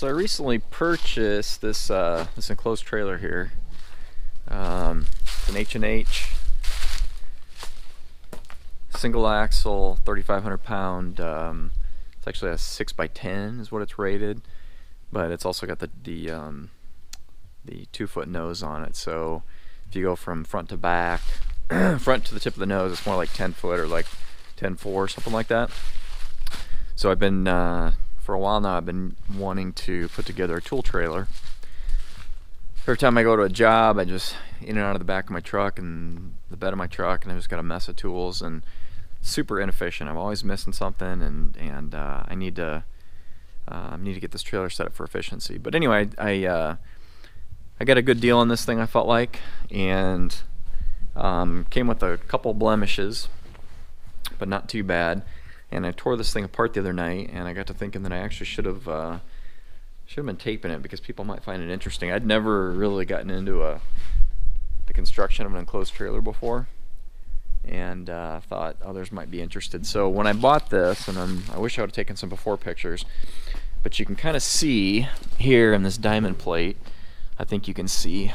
So I recently purchased this enclosed trailer here. It's an H&H single axle, 3,500 pound. It's actually a 6x10 is what it's rated, but it's also got the 2-foot nose on it. So if you go from front to back, front to the tip of the nose, it's more like 10 foot or like 10.4, something like that. So I've been for a while now, I've been wanting to put together a tool trailer. Every time I go to a job, I just in and out of the back of my truck and the bed of my truck, and I just got a mess of tools and super inefficient. I'm always missing something, and I need to get this trailer set up for efficiency. But anyway, I got a good deal on this thing, I felt like, and came with a couple blemishes, but not too bad. And I tore this thing apart the other night, and I got to thinking that I actually should have been taping it, because people might find it interesting. I'd never really gotten into the construction of an enclosed trailer before, and thought others might be interested. So when I bought this, and I wish I would have taken some before pictures, but you can kind of see here in this diamond plate, I think you can see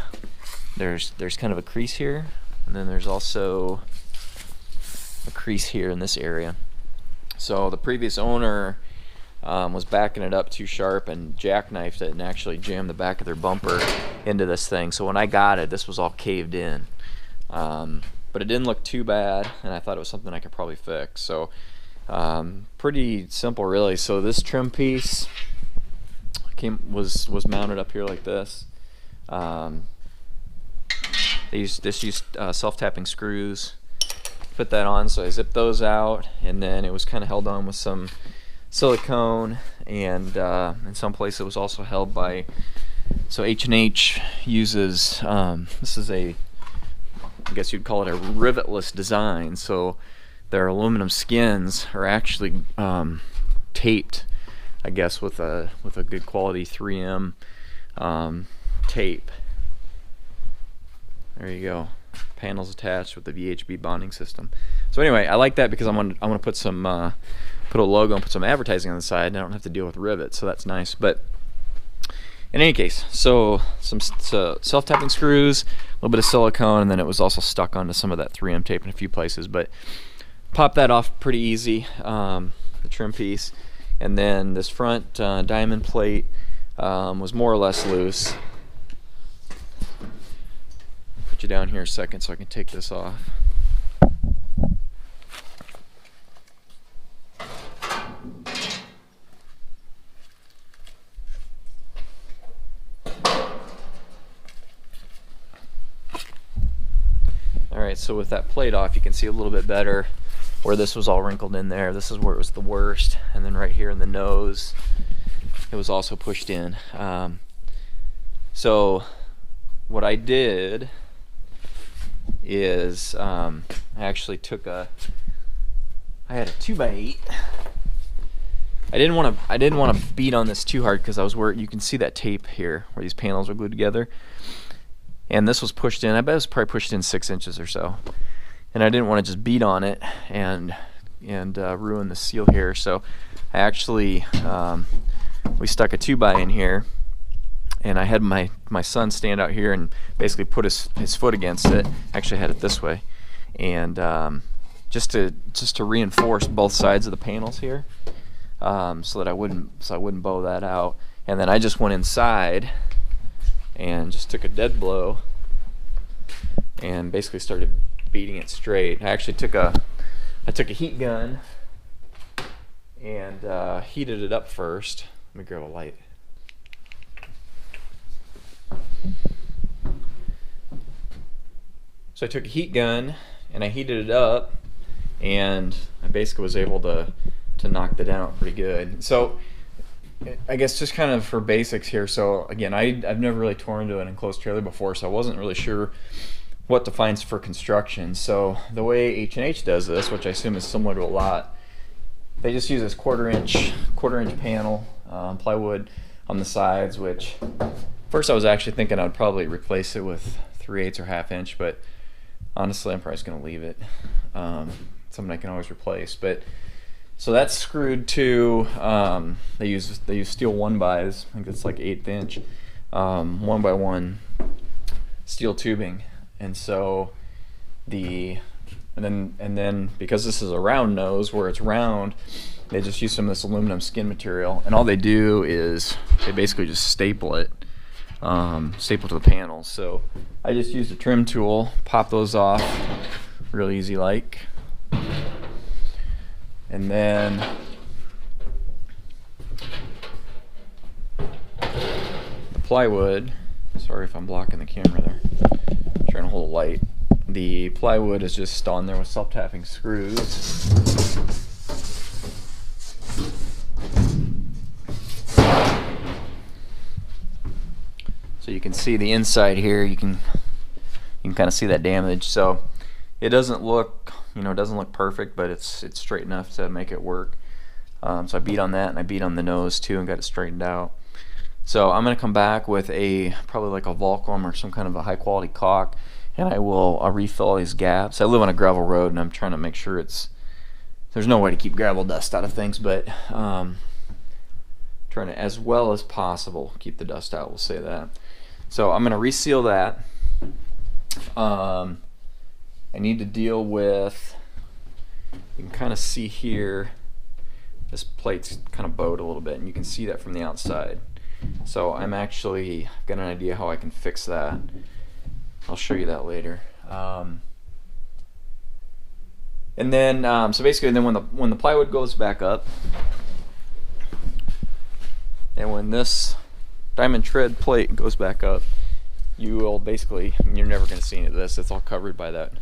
there's kind of a crease here, and then there's also a crease here in this area. So the previous owner was backing it up too sharp and jackknifed it and actually jammed the back of their bumper into this thing. So when I got it, this was all caved in. But it didn't look too bad, and I thought it was something I could probably fix. So pretty simple, really. So this trim piece was mounted up here like this. This used self-tapping screws. Put that on, so I zipped those out, and then it was kind of held on with some silicone, and in some place it was also held by, so H&H uses this is I guess you'd call it a rivetless design. So their aluminum skins are actually taped, I guess, with a good quality 3M tape. There you go. Panels attached with the VHB bonding system. So anyway, I like that because I'm gonna put some put a logo and put some advertising on the side, and I don't have to deal with rivets, so that's nice. But in any case, so some self-tapping screws, a little bit of silicone, and then it was also stuck onto some of that 3M tape in a few places. But pop that off pretty easy, the trim piece, and then this front diamond plate was more or less loose. Put you down here a second so I can take this off. Alright, so with that plate off, you can see a little bit better where this was all wrinkled in there. This is where it was the worst, and then right here in the nose it was also pushed in. So what I did is I actually took I had a 2x8. I didn't want to beat on this too hard, because I was worried. You can see that tape here where these panels are glued together, and this was pushed in. I bet it was probably pushed in 6 inches or so, and I didn't want to just beat on it and ruin the seal here. So I actually we stuck a 2x in here, and I had my son stand out here and basically put his foot against it. Actually, I had it this way, and just to reinforce both sides of the panels here, so I wouldn't bow that out. And then I just went inside and just took a dead blow and basically started beating it straight. I actually took a heat gun and heated it up first. Let me grab a light. So I took a heat gun and I heated it up, and I basically was able to knock that out pretty good. So I guess just kind of for basics here. So again, I've never really torn into an enclosed trailer before, so I wasn't really sure what to find for construction. So the way H&H does this, which I assume is similar to a lot, they just use this quarter inch panel, plywood on the sides, which first I was actually thinking I'd probably replace it with 3/8 or 1/2 inch, but honestly I'm probably just going to leave it. Something I can always replace. But So that's screwed to, they use steel 1x. I think it's like 1/8 inch, 1x1 steel tubing. And so and then because this is a round nose where it's round, they just use some of this aluminum skin material, and all they do is they basically just staple it, staple to the panels. So I just used a trim tool, pop those off real easy like, and then the plywood, sorry if I'm blocking the camera there, I'm trying to hold a light. The plywood is just on there with self-tapping screws. So you can see the inside here, you can kind of see that damage. So it doesn't look, it doesn't look perfect, but it's straight enough to make it work. So I beat on that, and I beat on the nose too and got it straightened out. So I'm going to come back with probably like a Volcom or some kind of a high quality caulk, and I'll refill all these gaps. I live on a gravel road, and I'm trying to make sure there's no way to keep gravel dust out of things, but trying to, as well as possible, keep the dust out, we'll say that. So I'm going to reseal that. I need to deal with, you can kind of see here, this plate's kind of bowed a little bit, and you can see that from the outside. So I've got an idea how I can fix that. I'll show you that later. And then, so basically, then when the plywood goes back up, and when this diamond tread plate goes back up, you will basically, you're never going to see any of this. It's all covered by that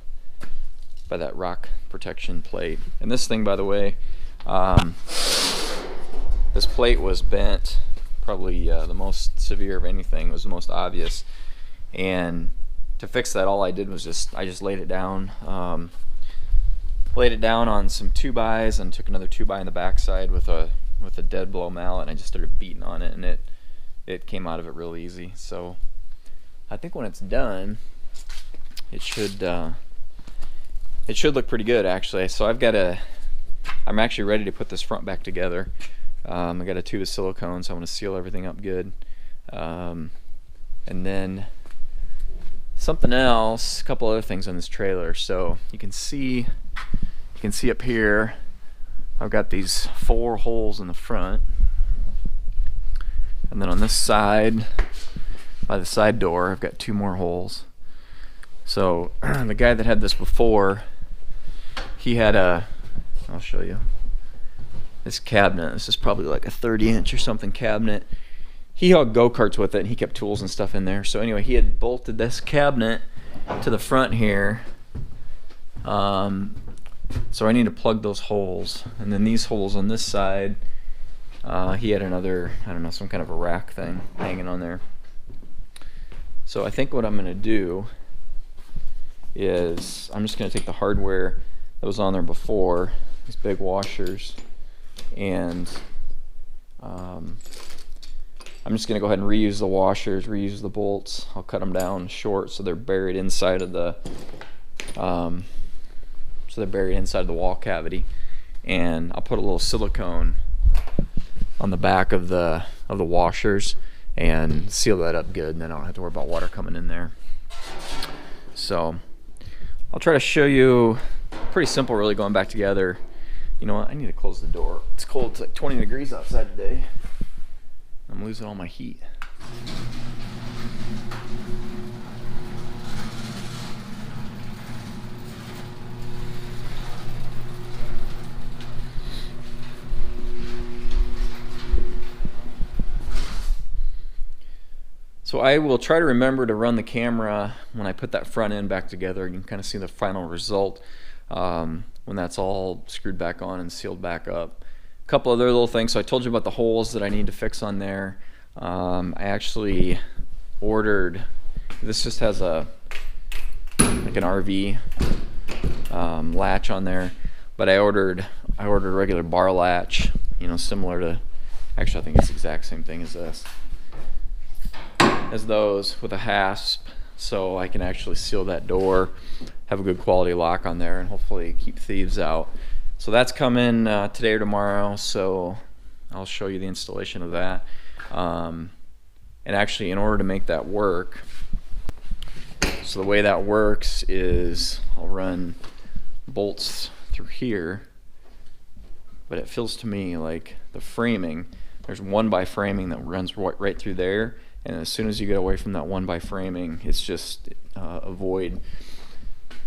rock protection plate. And this thing, by the way, this plate was bent. Probably the most severe of anything, was the most obvious. And to fix that, all I did was I just laid it down. Laid it down on some 2x and took another 2x in the backside with a dead blow mallet, and I just started beating on it, and it came out of it real easy. So I think when it's done, it should look pretty good actually. So I'm actually ready to put this front back together. I got a tube of silicone, so I want to seal everything up good. And then something else, a couple other things on this trailer. So you can see up here, I've got these 4 holes in the front, and then on this side, by the side door, I've got 2 more holes. So the guy that had this before, he had I'll show you, this cabinet. This is probably like a 30-inch or something cabinet. He hauled go-karts with it, and he kept tools and stuff in there. So anyway, he had bolted this cabinet to the front here. So I need to plug those holes, and then these holes on this side, he had another, I don't know, some kind of a rack thing hanging on there. So I think what I'm going to do is I'm just going to take the hardware that was on there before, these big washers, and I'm just going to go ahead and reuse the washers, reuse the bolts. I'll cut them down short so they're buried inside of the wall cavity, and I'll put a little silicone on the back of the washers and seal that up good, and then I don't have to worry about water coming in there. So I'll try to show you, pretty simple really, going back together. You know what, I need to close the door. It's cold, it's like 20 degrees outside today. I'm losing all my heat. So I will try to remember to run the camera when I put that front end back together. You can kind of see the final result when that's all screwed back on and sealed back up. A couple other little things. So I told you about the holes that I need to fix on there. I actually ordered, this just has like an RV latch on there, but I ordered a regular bar latch, similar to, actually I think it's the exact same thing as this, as those, with a hasp, so I can actually seal that door, have a good quality lock on there, and hopefully keep thieves out. So that's coming today or tomorrow, so I'll show you the installation of that. And actually, in order to make that work, so the way that works is I'll run bolts through here, but it feels to me like the framing, there's 1x framing that runs right through there, and as soon as you get away from that 1x framing, it's just a void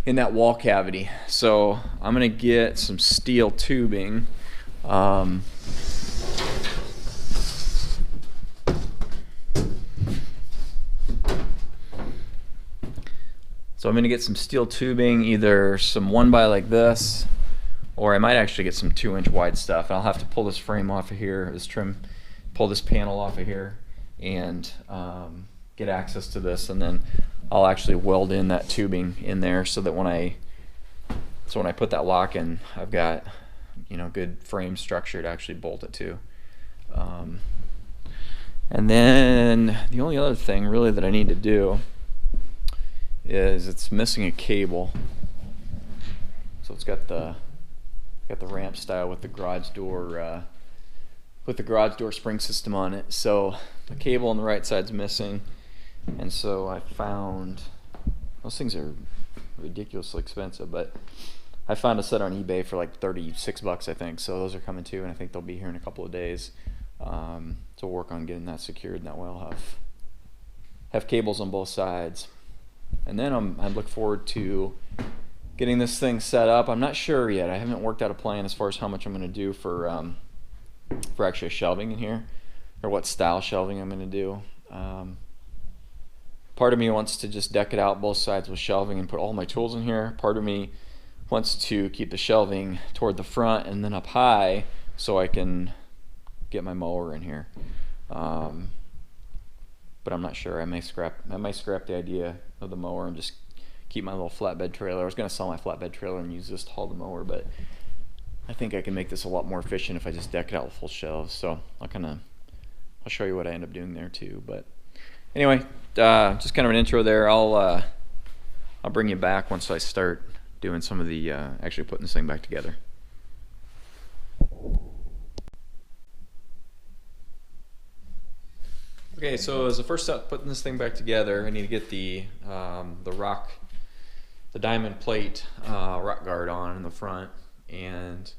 in that wall cavity. So I'm gonna get some steel tubing. So I'm gonna get some steel tubing, either some 1x like this, or I might actually get some 2-inch wide stuff. And I'll have to pull this frame off of here, this trim, pull this panel off of here, and get access to this, and then I'll actually weld in that tubing in there so that when I put that lock in, I've got, you know, good frame structure to actually bolt it to. And then the only other thing really that I need to do is it's missing a cable. So it's got the ramp style with the garage door spring system on it. So the cable on the right side's missing, and so I found, those things are ridiculously expensive, but I found a set on eBay for like 36 bucks, I think. So those are coming too, and I think they'll be here in a couple of days. To work on getting that secured, and that way I'll have cables on both sides. And then I look forward to getting this thing set up. I'm not sure yet. I haven't worked out a plan as far as how much I'm going to do for actually shelving in here, or what style shelving I'm going to do. Part of me wants to just deck it out both sides with shelving and put all my tools in here. Part of me wants to keep the shelving toward the front and then up high so I can get my mower in here. But I'm not sure. I may scrap the idea of the mower and just keep my little flatbed trailer. I was going to sell my flatbed trailer and use this to haul the mower, but I think I can make this a lot more efficient if I just deck it out with full shelves. So I'll show you what I end up doing there too. But anyway, just kind of an intro there. I'll bring you back once I start doing some of the actually putting this thing back together. Okay, so as the first step putting this thing back together, I need to get the diamond plate rock guard on in the front, and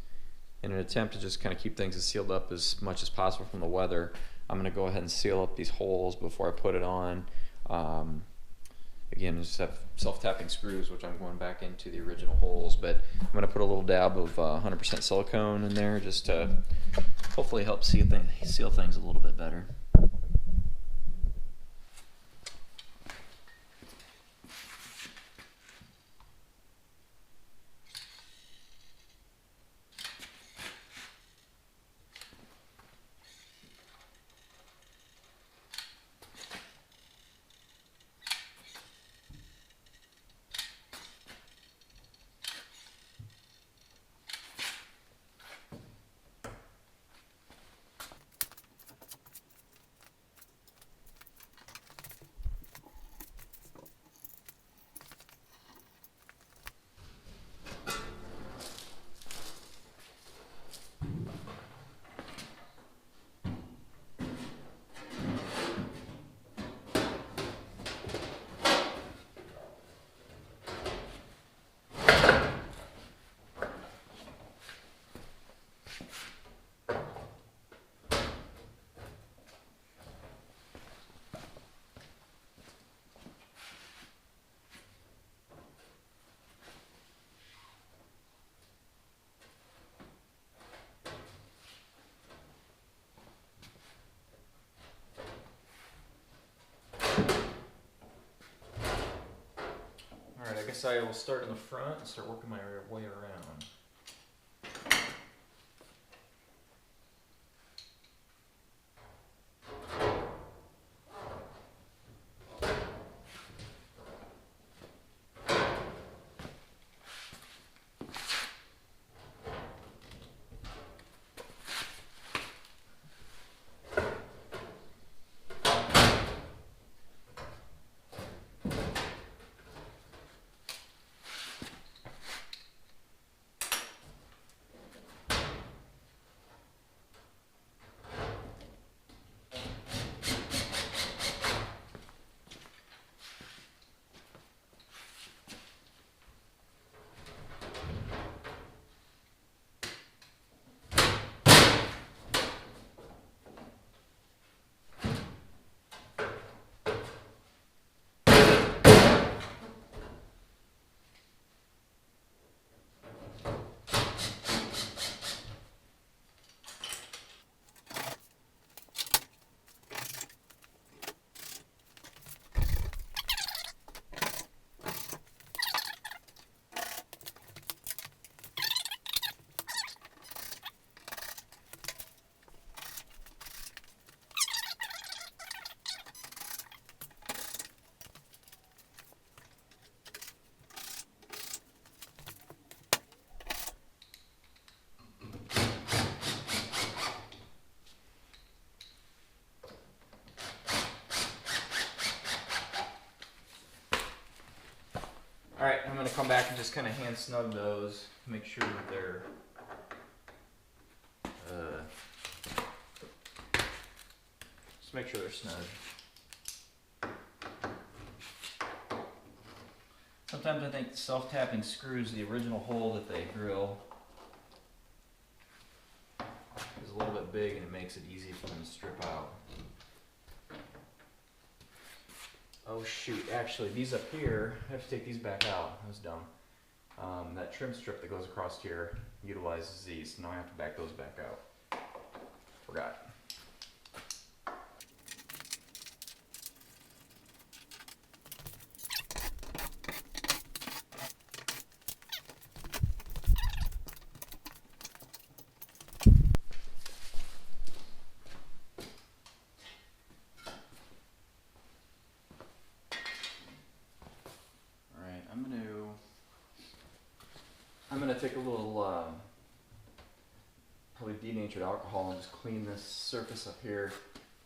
in an attempt to just kind of keep things as sealed up as much as possible from the weather, I'm going to go ahead and seal up these holes before I put it on. Again, just have self-tapping screws, which I'm going back into the original holes, but I'm going to put a little dab of 100% silicone in there just to hopefully help seal things a little bit better. I guess I will start in the front and start working my way around. going to come back and just kind of hand snug those, make sure that they're just make sure they're snug. Sometimes I think self-tapping screws, the original hole that they drill, is a little bit big and it makes it easy for them to strip out. Oh shoot, actually these up here, I have to take these back out. That was dumb. That trim strip that goes across here utilizes these, so now I have to back those back out. Forgot. I'm gonna take a little probably denatured alcohol and just clean this surface up here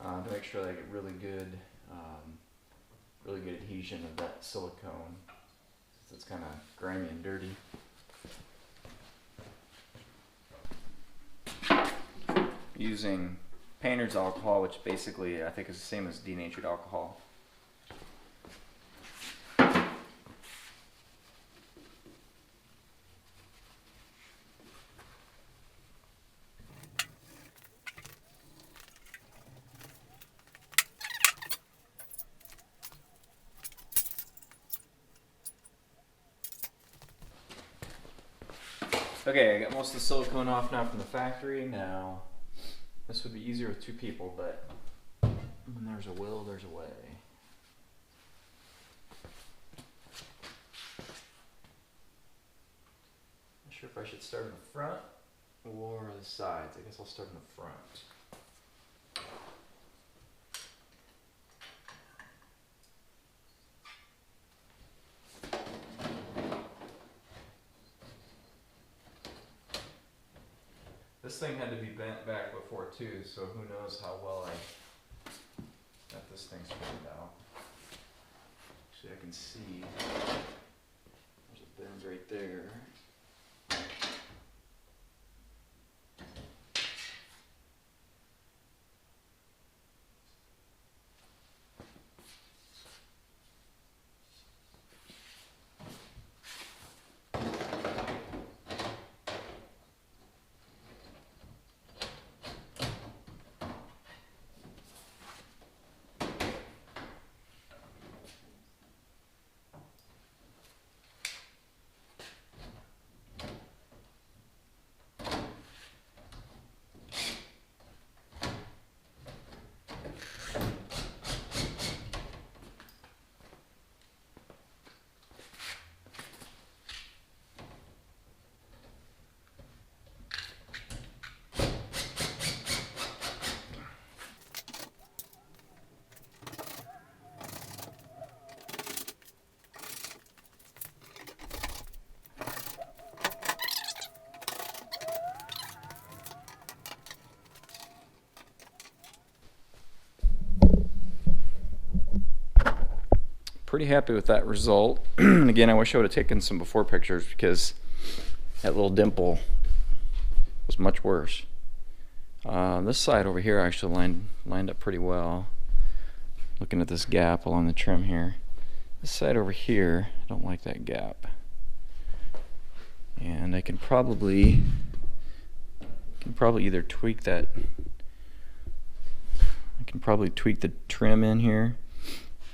to make sure that I get really good adhesion of that silicone, since it's kind of grimy and dirty. Using painter's alcohol, which basically I think is the same as denatured alcohol. Okay, I got most of the silicone off now from the factory. Now, this would be easier with two people, but when there's a will, there's a way. Not sure if I should start in the front or the sides. I guess I'll start in the front. This thing had to be bent back before too, so who knows how well I got this thing straightened out. Actually, I can see there's a bend right there. Pretty happy with that result. And again, I wish I would have taken some before pictures because that little dimple was much worse. This side over here actually lined up pretty well. Looking at this gap along the trim here. This side over here, I don't like that gap. And I can probably either tweak that. I can probably tweak the trim in here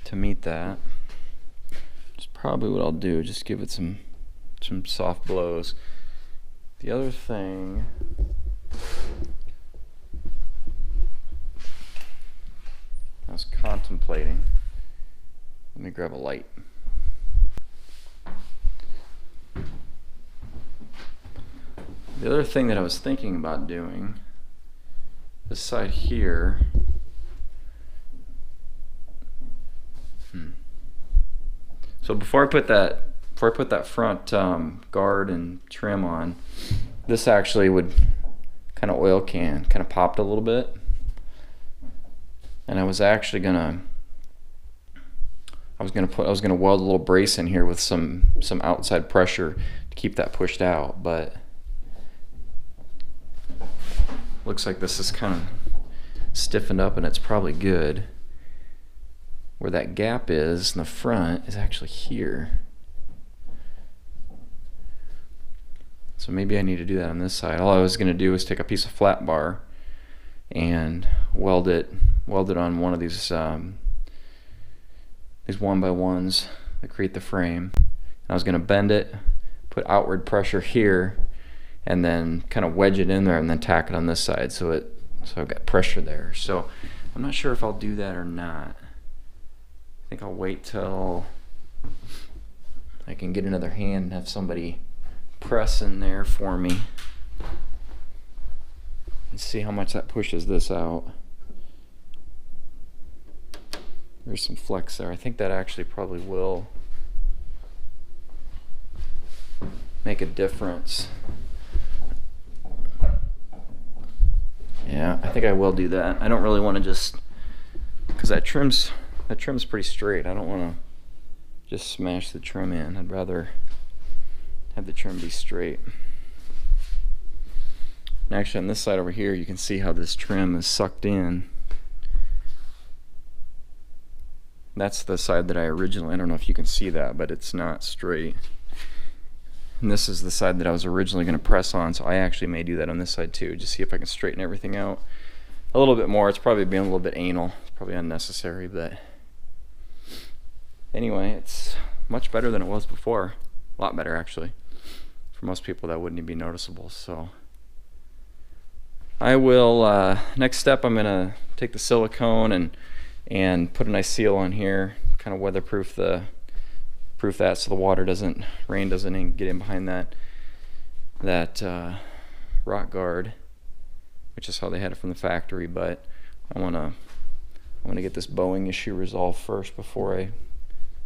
to meet that. Probably what I'll do, just give it some soft blows. The other thing I was contemplating, let me grab a light. The other thing that I was thinking about doing, this side here, so before I put that front guard and trim on, this actually would kind of oil can, kind of popped a little bit. And I was I was gonna weld a little brace in here with some outside pressure to keep that pushed out, but looks like this is kind of stiffened up and it's probably good. Where that gap is in the front is actually here. So maybe I need to do that on this side. All I was gonna do is take a piece of flat bar and weld it on one of these 1x1s that create the frame. And I was gonna bend it, put outward pressure here, and then kind of wedge it in there and then tack it on this side so I've got pressure there. So I'm not sure if I'll do that or not. I think I'll wait till I can get another hand and have somebody press in there for me and see how much that pushes this out. There's some flex there. I think that actually probably will make a difference. Yeah, I think I will do that. I don't really want to just, because that trim's pretty straight. I don't want to just smash the trim in. I'd rather have the trim be straight. And actually on this side over here, you can see how this trim is sucked in. That's the side that I don't know if you can see that, but it's not straight. And this is the side that I was originally going to press on, so I actually may do that on this side too, just see if I can straighten everything out a little bit more. It's probably being a little bit anal. It's probably unnecessary, but anyway, it's much better than it was before. A lot better, actually. For most people, that wouldn't even be noticeable. So I will, next step, I'm going to take the silicone and put a nice seal on here, kind of weatherproof that so the rain doesn't get in behind that rock guard, which is how they had it from the factory. But I want to get this bowing issue resolved first before I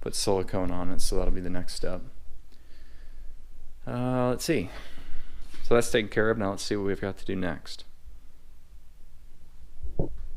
put silicone on it, so that'll be the next step. Let's see. So that's taken care of. Now let's see what we've got to do next.